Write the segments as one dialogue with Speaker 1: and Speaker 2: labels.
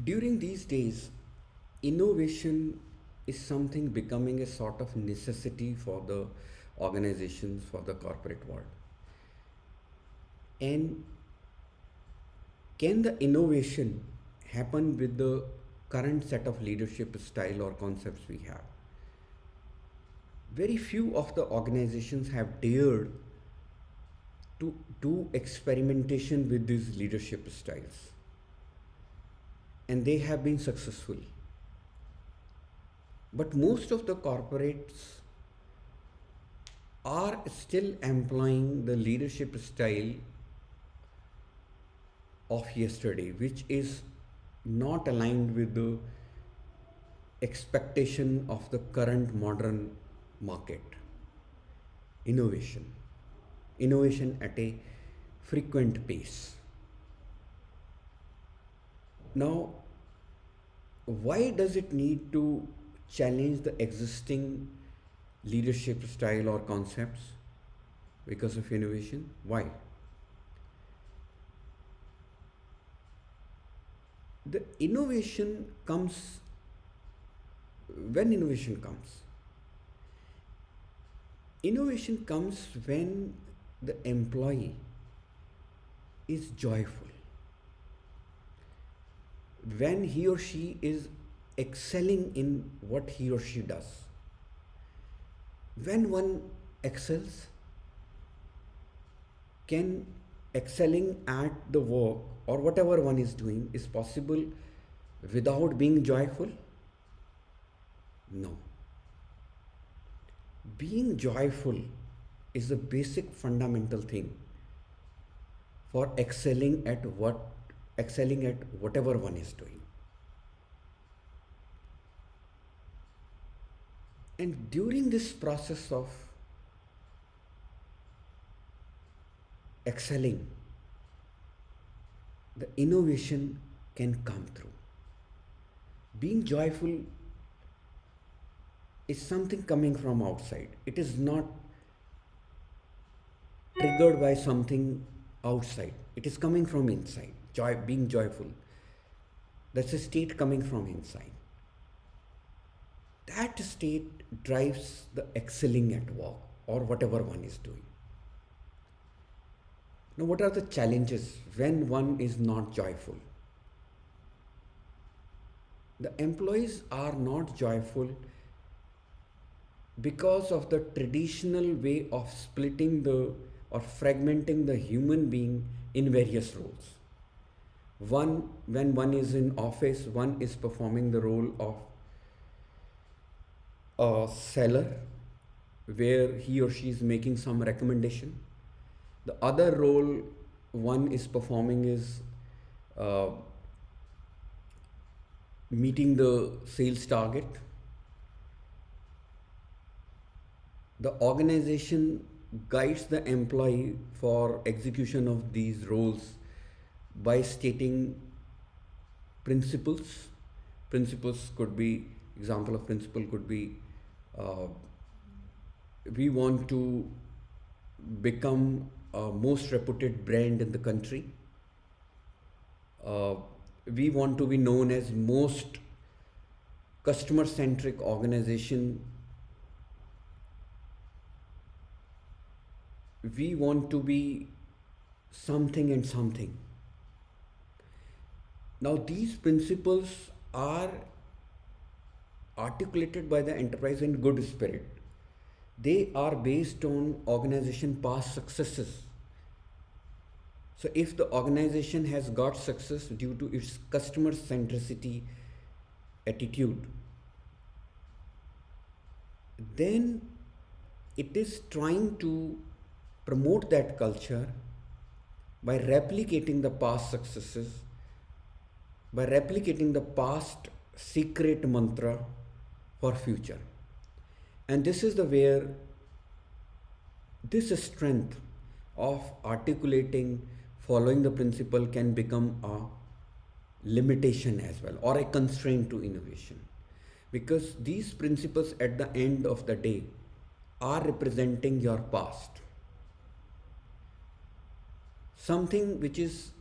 Speaker 1: During these days, innovation is something becoming a sort of necessity for the organizations, for the corporate world. And can the innovation happen with the current set of leadership style or concepts we have? Very few of the organizations have dared to do experimentation with these leadership styles, and they have been successful. But most of the corporates are still employing the leadership style of yesterday, which is not aligned with the expectation of the current modern market. Innovation. Innovation at a frequent pace. Now, why does it need to challenge the existing leadership style or concepts because of innovation? Why? The innovation comes when innovation comes when the employee is joyful, when he or she is excelling in what he or she does. When one excels, can excelling at the work or whatever one is doing is possible without being joyful? No. Being joyful is a basic fundamental thing for excelling at whatever one is doing. And during this process of excelling, the innovation can come through. Being joyful is something coming from outside. It is not triggered by something outside. It is coming from inside. Joy, being joyful. That's a state coming from inside. That state drives the excelling at work or whatever one is doing. Now, what are the challenges when one is not joyful? The employees are not joyful because of the traditional way of splitting the or fragmenting the human being in various roles. One, when one is in office, one is performing the role of a seller where he or she is making some recommendation. The other role one is performing is uh, meeting the sales target. The organization guides the employee for execution of these roles by stating principles. Principles could be, example of principle could be, uh, we want to become a most reputed brand in the country. Uh, we want to be known as most customer-centric organization. We want to be something and something. Now, these principles are articulated by the enterprise in good spirit. They are based on organization past successes. So if the organization has got success due to its customer centricity attitude, then it is trying to promote that culture by replicating the past successes, by replicating the past secret mantra for future. And this is the where this strength of articulating, following the principle can become a limitation as well or a constraint to innovation. Because these principles at the end of the day are representing your past. Something which is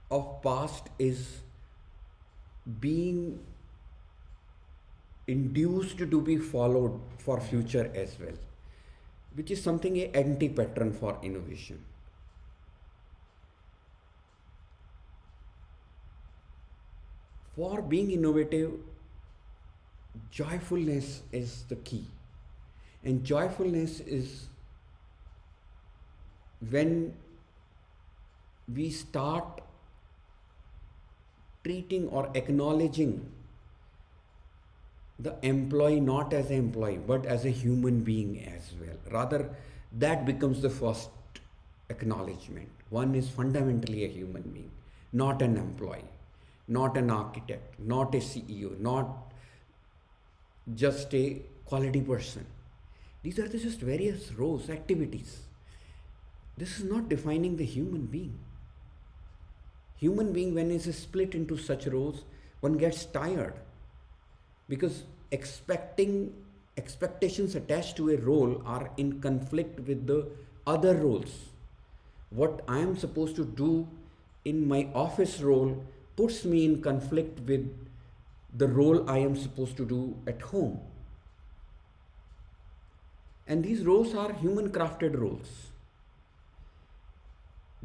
Speaker 1: of past is being induced to be followed for future as well, which is something a anti-pattern for innovation. For being innovative, joyfulness is the key. And joyfulness is when we start treating or acknowledging the employee not as an employee but as a human being as well. Rather, that becomes the first acknowledgement. One is fundamentally a human being, not an employee, not an architect, not a CEO, not just a quality person. These are just various roles, activities. This is not defining the human being. Human being, when it is split into such roles, one gets tired because expectations attached to a role are in conflict with the other roles. What I am supposed to do in my office role puts me in conflict with the role I am supposed to do at home. And these roles are human crafted roles.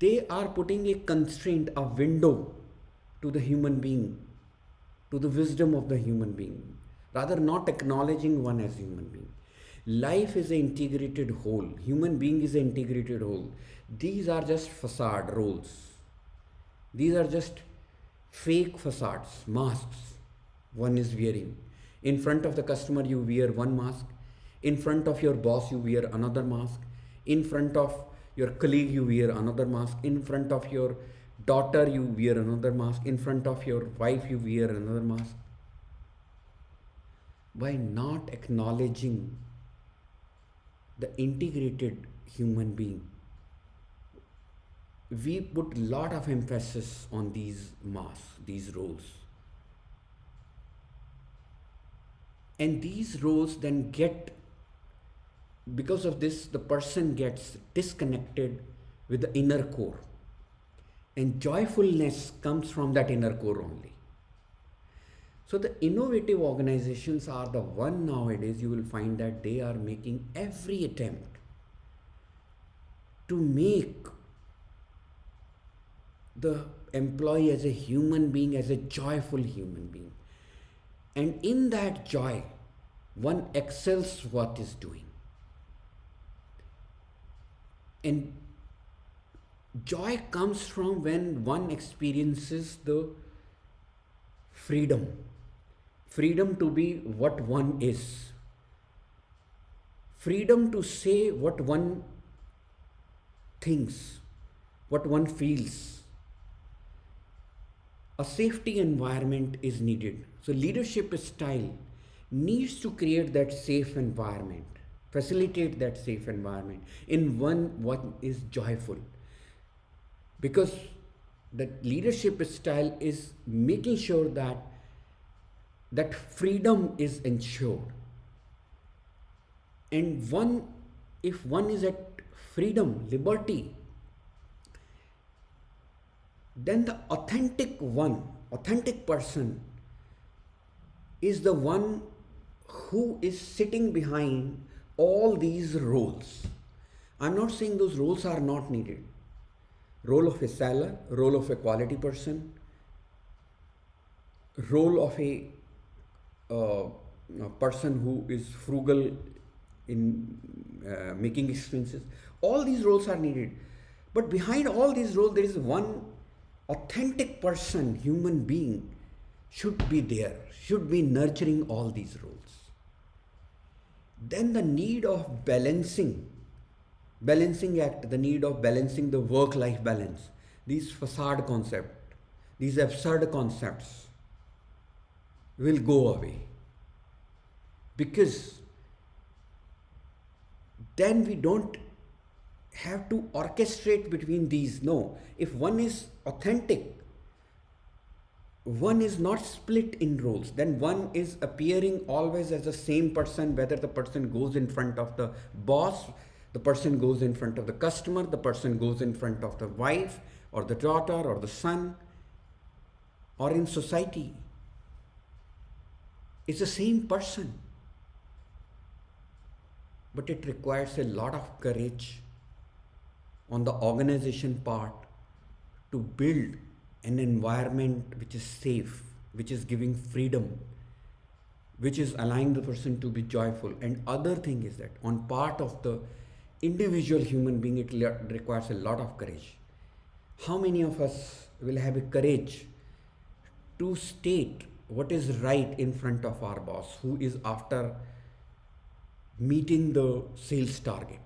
Speaker 1: They are putting a constraint, a window to the human being, to the wisdom of the human being, rather not acknowledging one as human being. Life is an integrated whole. Human being is an integrated whole. These are just facade roles. These are just fake facades, masks one is wearing. In front of the customer, you wear one mask. In front of your boss, you wear another mask. In front of your colleague, you wear another mask. In front of your daughter, you wear another mask. In front of your wife, you wear another mask. By not acknowledging the integrated human being, we put a lot of emphasis on these masks, these roles. And these roles then because of this, the person gets disconnected with the inner core. And joyfulness comes from that inner core only. So the innovative organizations are the one nowadays you will find that they are making every attempt to make the employee as a human being, as a joyful human being. And in that joy, one excels what is doing. And joy comes from when one experiences the freedom to be what one is, freedom to say what one thinks, what one feels. A safety environment is needed. So leadership style needs to create that safe environment, facilitate that safe environment in what is joyful. Because the leadership style is making sure that freedom is ensured. And if one is at freedom, liberty, then the authentic person is the one who is sitting behind all these roles. I'm not saying those roles are not needed. Role of a seller, role of a quality person, role of a person who is frugal in making expenses. All these roles are needed. But behind all these roles, there is one authentic person, human being, should be there, should be nurturing all these roles. Then the need of balancing act, the need of balancing the work-life balance, these facade concepts, these absurd concepts will go away. Because then we don't have to orchestrate between these. No, if one is authentic, one is not split in roles, then one is appearing always as the same person, whether the person goes in front of the boss, the person goes in front of the customer, the person goes in front of the wife or the daughter or the son, or in society. It's the same person, but it requires a lot of courage on the organization part to build an environment which is safe, which is giving freedom, which is allowing the person to be joyful. And other thing is that on part of the individual human being, it requires a lot of courage. How many of us will have a courage to state what is right in front of our boss who is after meeting the sales target?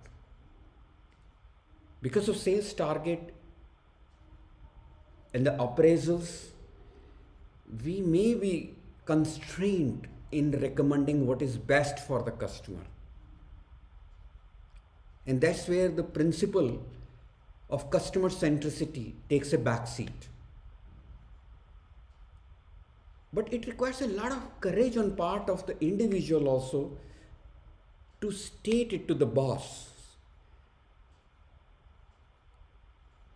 Speaker 1: Because of sales target and the appraisals, we may be constrained in recommending what is best for the customer. And that's where the principle of customer centricity takes a back seat. But it requires a lot of courage on part of the individual also to state it to the boss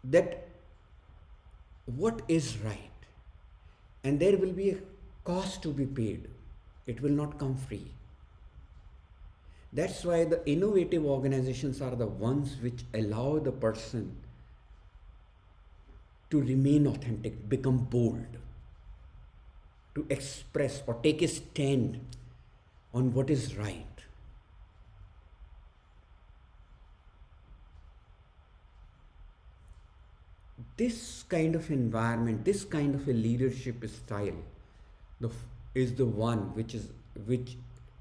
Speaker 1: that what is right, and there will be a cost to be paid. It will not come free. That's why the innovative organizations are the ones which allow the person to remain authentic, become bold, to express or take a stand on what is right. This kind of environment, this kind of a leadership style, is the one which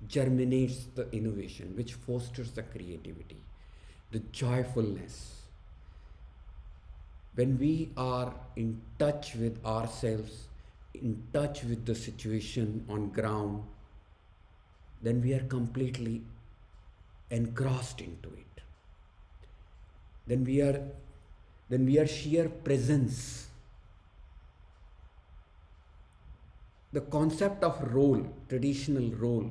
Speaker 1: germinates the innovation, which fosters the creativity, the joyfulness. When we are in touch with ourselves, in touch with the situation on ground, then we are completely engrossed into it. Then we are sheer presence. The concept of role, traditional role,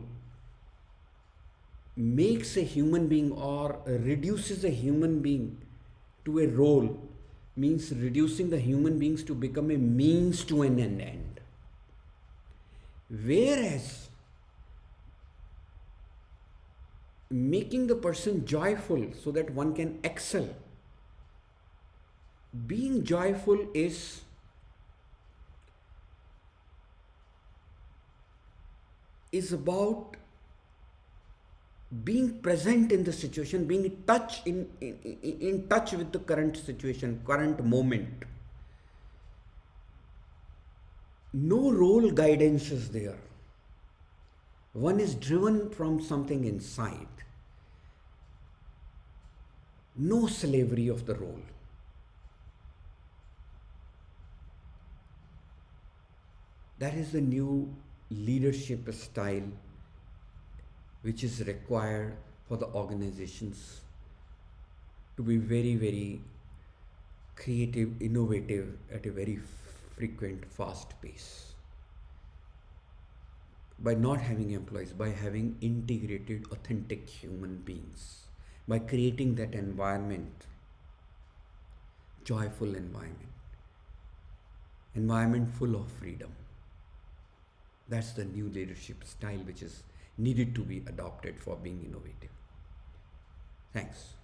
Speaker 1: makes a human being or reduces a human being to a role, means reducing the human beings to become a means to an end. Whereas making the person joyful so that one can excel. Being joyful is about being present in the situation, being in touch with the current situation, current moment. No role guidance is there. One is driven from something inside. No slavery of the role. That is the new leadership style which is required for the organizations to be very, very creative, innovative at a very frequent, fast pace. By not having employees, by having integrated, authentic human beings, by creating that environment, joyful environment full of freedom. That's the new leadership style which is needed to be adopted for being innovative. Thanks.